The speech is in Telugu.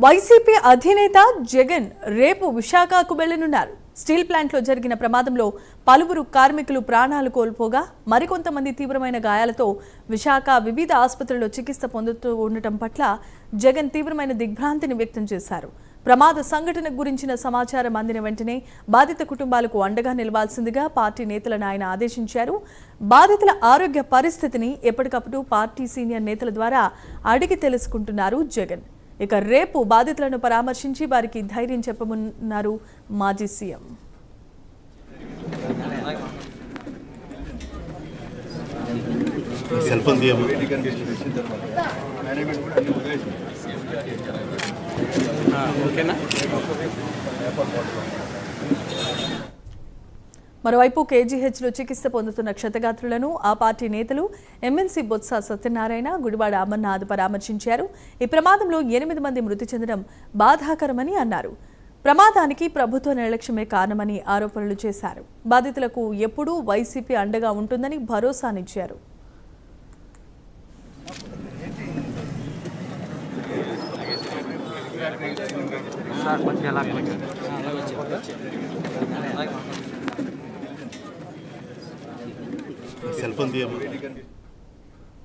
వైసీపీ అధినేత జగన్ రేపు విశాఖకు వెళ్లనున్నారు. స్టీల్ ప్లాంట్లో జరిగిన ప్రమాదంలో పలువురు కార్మికులు ప్రాణాలు కోల్పోగా మరికొంతమంది తీవ్రమైన గాయాలతో విశాఖ వివిధ ఆసుపత్రుల్లో చికిత్స పొందుతూ ఉండటం పట్ల జగన్ తీవ్రమైన దిగ్భ్రాంతిని వ్యక్తం చేశారు. ప్రమాద సంఘటన గురించిన సమాచారం అందిన వెంటనే బాధిత కుటుంబాలకు అండగా నిలవాల్సిందిగా పార్టీ నేతలను ఆయన ఆదేశించారు. బాధితుల ఆరోగ్య పరిస్థితిని ఎప్పటికప్పుడు పార్టీ సీనియర్ నేతల ద్వారా అడిగి తెలుసుకుంటున్నారు జగన్. ఇక రేపు బాధితులను పరామర్శించి వారికి ధైర్యం చెప్పనున్నారు మాజీ సీఎం. మరోవైపు కేజీహెచ్లో చికిత్స పొందుతున్న క్షతగాత్రులను ఆ పార్టీ నేతలు ఎమ్మెల్సీ బొత్స సత్యనారాయణ, గుడివాడ అమర్నాథ్ పరామర్శించారు. ఈ ప్రమాదంలో 8 మంది మృతి చెందడం బాధాకరమని అన్నారు. ప్రమాదానికి ప్రభుత్వ నిర్లక్ష్యమే కారణమని ఆరోపణలు చేశారు. బాధితులకు ఎప్పుడూ వైసీపీ అండగా ఉంటుందని భరోసానిచ్చారు. Cell phone